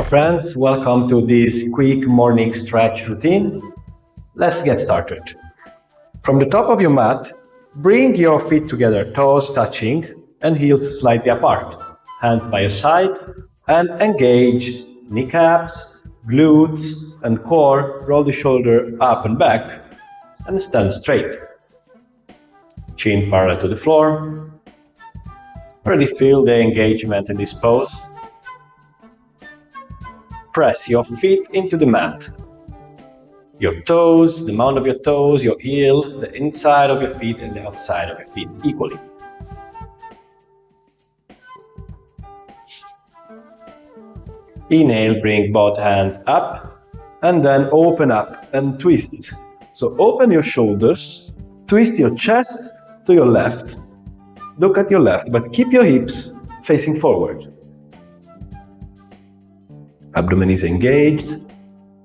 Friends, welcome to this quick morning stretch routine. Let's get started. From the top of your mat, bring your feet together, toes touching and heels slightly apart. Hands by your side and engage kneecaps, glutes and core. Roll the shoulder up and back and stand straight. Chin parallel to the floor. Already feel the engagement in this pose. Press your feet into the mat. Your toes, the mount of your toes, your heel, the inside of your feet and the outside of your feet equally. Inhale, bring both hands up and then open up and twist. So open your shoulders, twist your chest to your left. Look at your left, but keep your hips facing forward. Abdomen is engaged,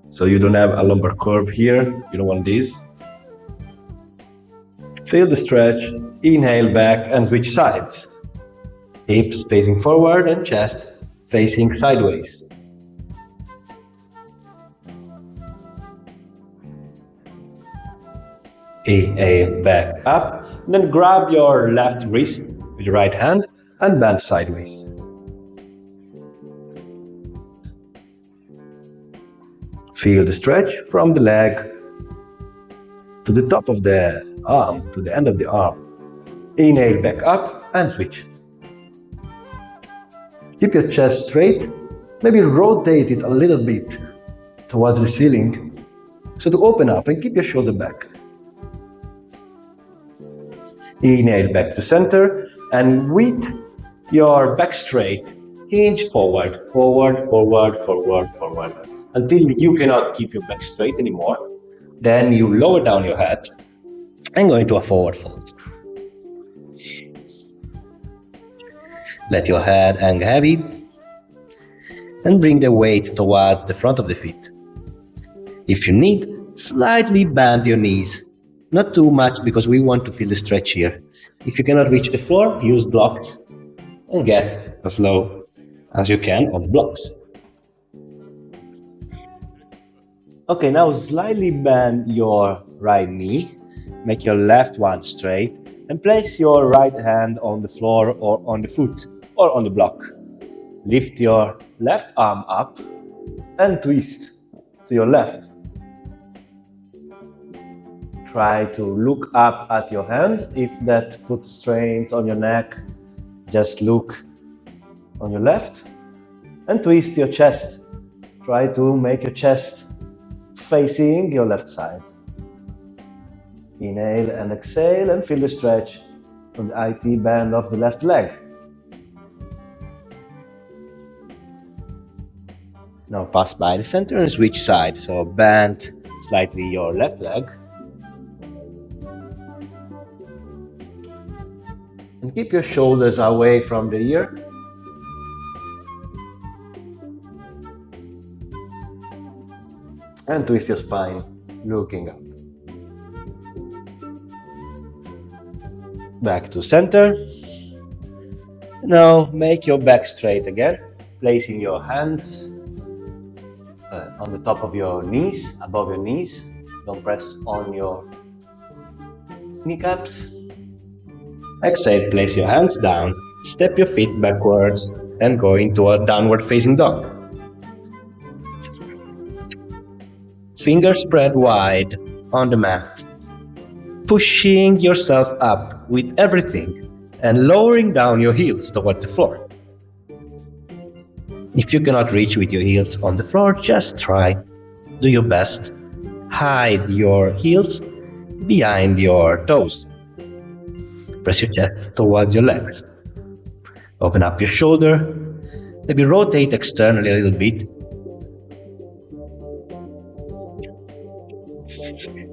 so you don't have a lumbar curve here. You don't want this. Feel the stretch. Inhale back and switch sides. Hips facing forward and chest facing sideways. Inhale back up. Then grab your left wrist with your right hand and bend sideways. Feel the stretch from the leg to the top of the arm, to the end of the arm. Inhale back up and switch. Keep your chest straight. Maybe rotate it a little bit towards the ceiling. So to open up and keep your shoulder back. Inhale back to center and with your back straight, hinge forward, forward, forward, forward, forward. Until you cannot keep your back straight anymore. Then you lower down your head and go into a forward fold. Let your head hang heavy and bring the weight towards the front of the feet. If you need, slightly bend your knees. Not too much because we want to feel the stretch here. If you cannot reach the floor, use blocks and get as low as you can on the blocks. Okay, now slightly bend your right knee, make your left one straight, and place your right hand on the floor or on the foot or on the block. Lift your left arm up and twist to your left. Try to look up at your hand. If that puts strains on your neck, just look on your left and twist your chest. Try to make your chest facing your left side. Inhale and exhale and feel the stretch from the IT band of the left leg. Now pass by the center and switch side. So bend slightly your left leg. And keep your shoulders away from the ear. And twist your spine, looking up. Back to center. Now make your back straight again, placing your hands on the top of your knees, above your knees. Don't press on your kneecaps. Exhale, place your hands down, step your feet backwards and go into a downward facing dog. Fingers spread wide on the mat, pushing yourself up with everything and lowering down your heels toward the floor. If you cannot reach with your heels on the floor, just try. Do your best. Hide your heels behind your toes. Press your chest towards your legs. Open up your shoulder. Maybe rotate externally a little bit.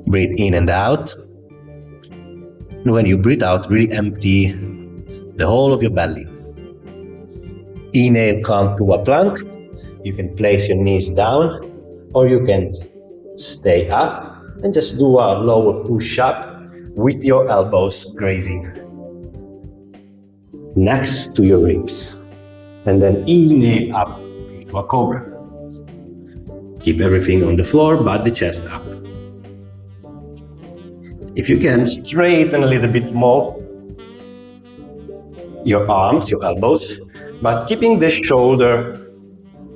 Breathe in and out. And when you breathe out, really empty the whole of your belly. Inhale, come to a plank. You can place your knees down or you can stay up and just do a lower push-up with your elbows grazing next to your ribs. And then inhale up to a cobra. Keep everything on the floor but the chest up. If you can, straighten a little bit more your arms, your elbows, but keeping the shoulder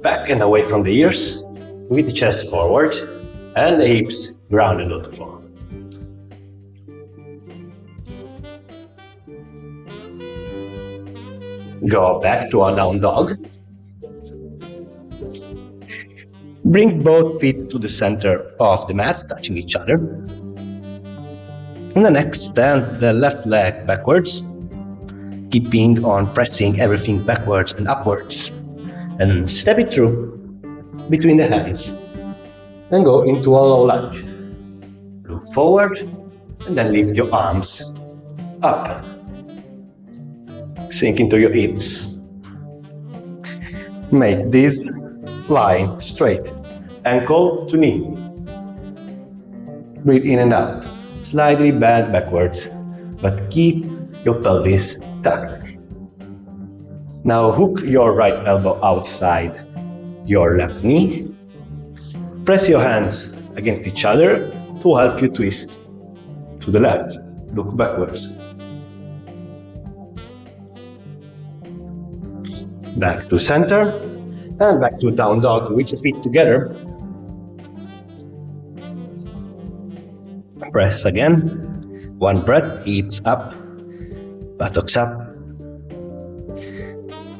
back and away from the ears, with the chest forward and the hips grounded on the floor. Go back to our down dog. Bring both feet to the center of the mat, touching each other. And then extend the left leg backwards, keeping on pressing everything backwards and upwards. And step it through between the hands and go into a low lunge. Look forward and then lift your arms up. Sink into your hips. Make this line straight, ankle to knee. Breathe in and out. Slightly bend backwards, but keep your pelvis tucked. Now hook your right elbow outside your left knee. Press your hands against each other to help you twist to the left. Look backwards. Back to center and back to down dog with your feet together. Press again. One breath, hips up, buttocks up.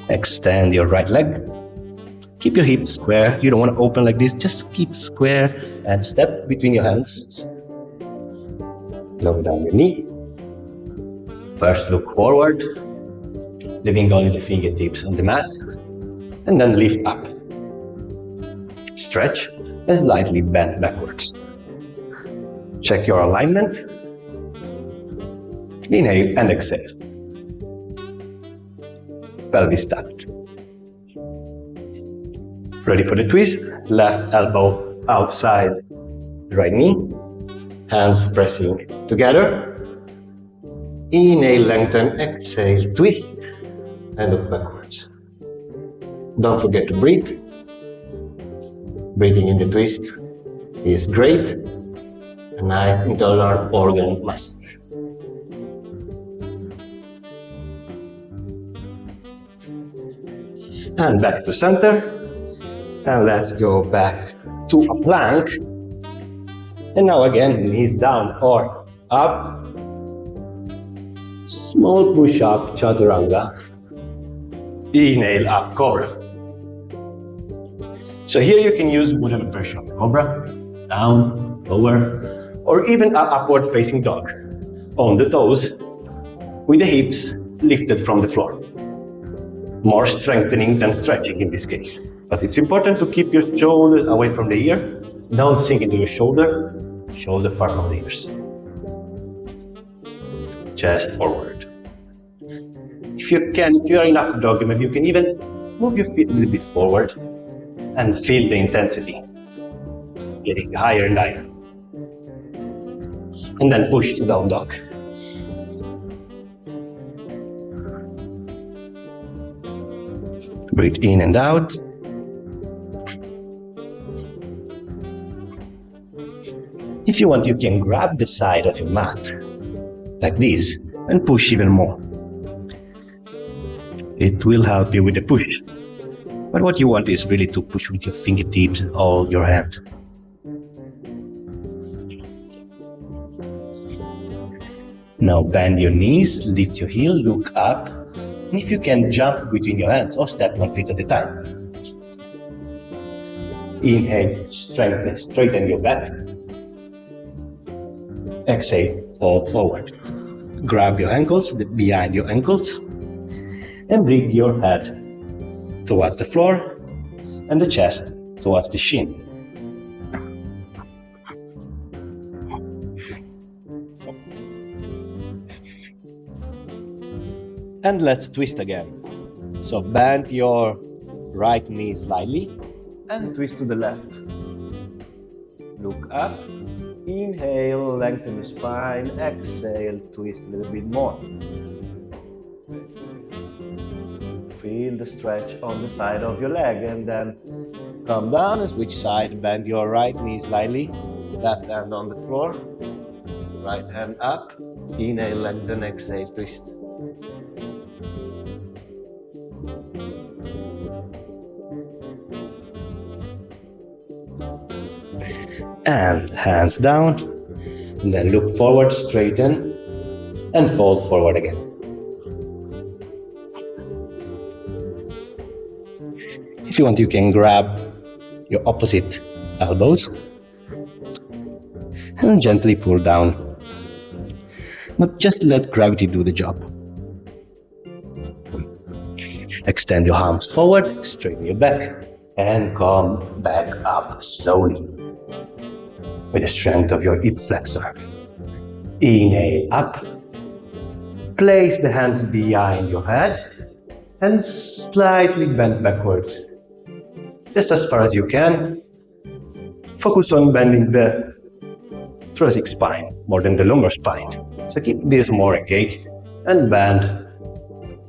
Extend your right leg. Keep your hips square. You don't want to open like this. Just keep square and step between your hands. Lower down your knee. First look forward, leaving only the fingertips on the mat. And then lift up. Stretch and slightly bend backwards. Check your alignment. Inhale and exhale. Pelvis tucked. Ready for the twist. Left elbow outside the right knee. Hands pressing together. Inhale, lengthen, exhale, twist, and look backwards. Don't forget to breathe. Breathing in the twist is great. A nice internal organ massage. And back to center. And let's go back to a plank. And now again, knees down or up. Small push-up, chaturanga. Inhale, up, cobra. So here you can use whatever version of the cobra. Down, lower, or even an upward facing dog. On the toes, with the hips lifted from the floor. More strengthening than stretching in this case. But it's important to keep your shoulders away from the ear. Don't sink into your shoulder far from the ears. Chest forward. If you are in upward dog, maybe you can even move your feet a little bit forward and feel the intensity. Getting higher and higher. And then push to down dog. Breathe in and out. If you want, you can grab the side of your mat, like this, and push even more. It will help you with the push. But what you want is really to push with your fingertips and all your hand. Now bend your knees, lift your heel, look up. And if you can, jump between your hands or step 1 foot at a time. Inhale, straighten your back. Exhale, fall forward. Grab your ankles, behind your ankles, and bring your head towards the floor and the chest towards the shin. And let's twist again. So bend your right knee slightly and twist to the left. Look up. Inhale, lengthen the spine. Exhale, twist a little bit more. Feel feel the stretch on the side of your leg, and then come down and switch side. Bend your right knee slightly, left hand on the floor, right hand up. Inhale, lengthen, exhale, twist. And hands down, and then look forward, straighten, and fold forward again. If you want, you can grab your opposite elbows and gently pull down. But just let gravity do the job. Extend your arms forward, straighten your back, and come back up slowly with the strength of your hip flexor. Inhale up. Place the hands behind your head and slightly bend backwards. Just as far as you can. Focus on bending the thoracic spine more than the lumbar spine. So keep this more engaged and bend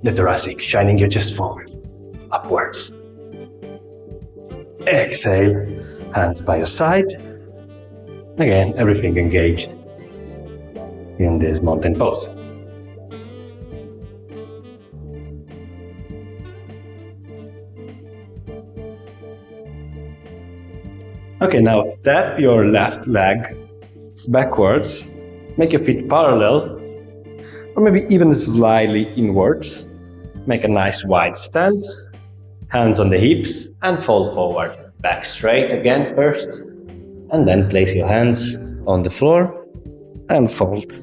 the thoracic, shining your chest forward, upwards. Exhale, hands by your side. Again, everything engaged in this mountain pose. Okay, now tap your left leg backwards, make your feet parallel, or maybe even slightly inwards. Make a nice wide stance, hands on the hips, and fold forward. Back straight again first, and then place your hands on the floor and fold.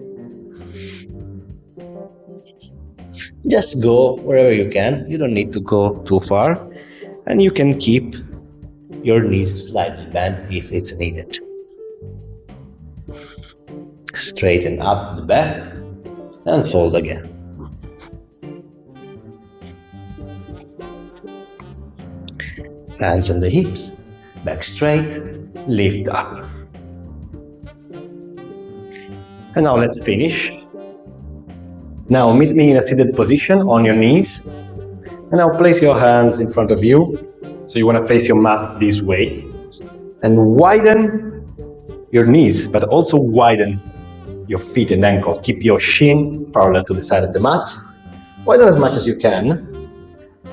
Just go wherever you can. You don't need to go too far, and you can keep your knees slightly bent if it's needed. Straighten up the back and fold again. Hands on the hips, back straight, lift up. And now let's finish. Now meet me in a seated position on your knees. And now place your hands in front of you. So you want to face your mat this way. And widen your knees, but also widen your feet and ankles. Keep your shin parallel to the side of the mat. Widen as much as you can.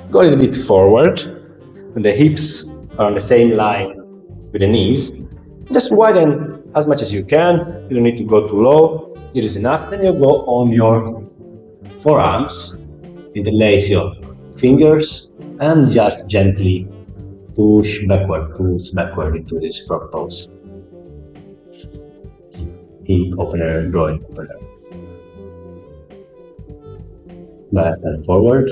Go a little bit forward. And the hips are on the same line with the knees. Just widen as much as you can. You don't need to go too low. It is enough. Then you go on your forearms. Interlace your fingers and just gently push backward into this frog pose. Hip opener, groin opener. Back and forward.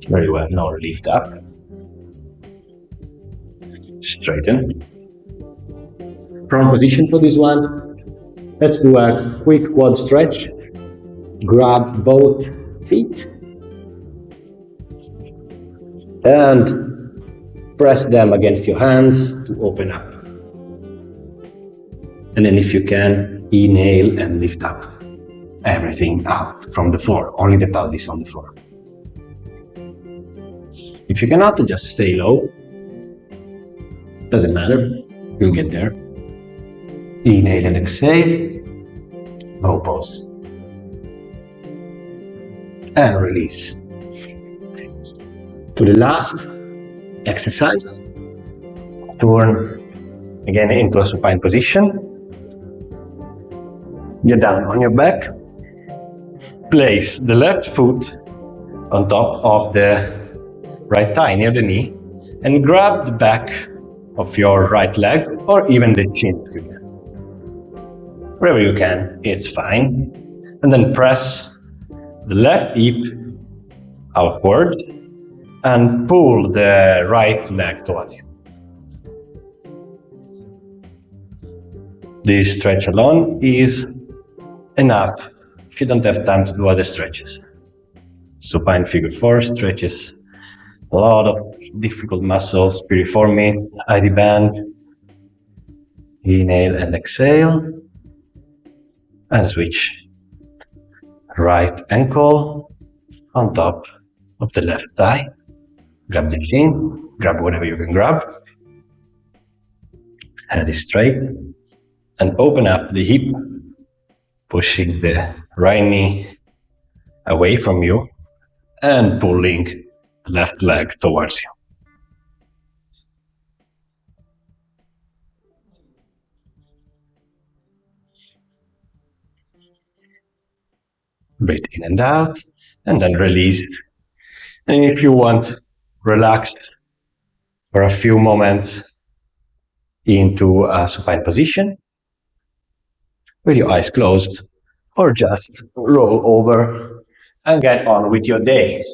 Very well. Now lift up. Straighten. Prone position for this one. Let's do a quick quad stretch. Grab both feet and press them against your hands to open up. And then if you can, inhale and lift up. Everything out from the floor, only the pelvis on the floor. If you cannot, just stay low. Doesn't matter, you'll get there. Inhale and exhale, bow pose. And release. To the last exercise, turn again into a supine position. Get down on your back. Place the left foot on top of the right thigh near the knee and grab the back of your right leg or even the chin if you can. Wherever you can, it's fine. And then press the left hip outward and pull the right leg towards you. This stretch alone is enough if you don't have time to do other stretches. Supine figure 4 stretches a lot of difficult muscles, piriformis, ID band. Inhale and exhale. and switch. Right ankle on top of the left thigh. Grab the chin, grab whatever you can grab. Head is straight and open up the hip, pushing the right knee away from you and pulling the left leg towards you. Breathe in and out, and then release. And if you want, relax for a few moments into a supine position with your eyes closed, or just roll over and get on with your day.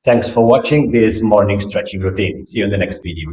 Thanks for watching this morning stretching routine. See you in the next video.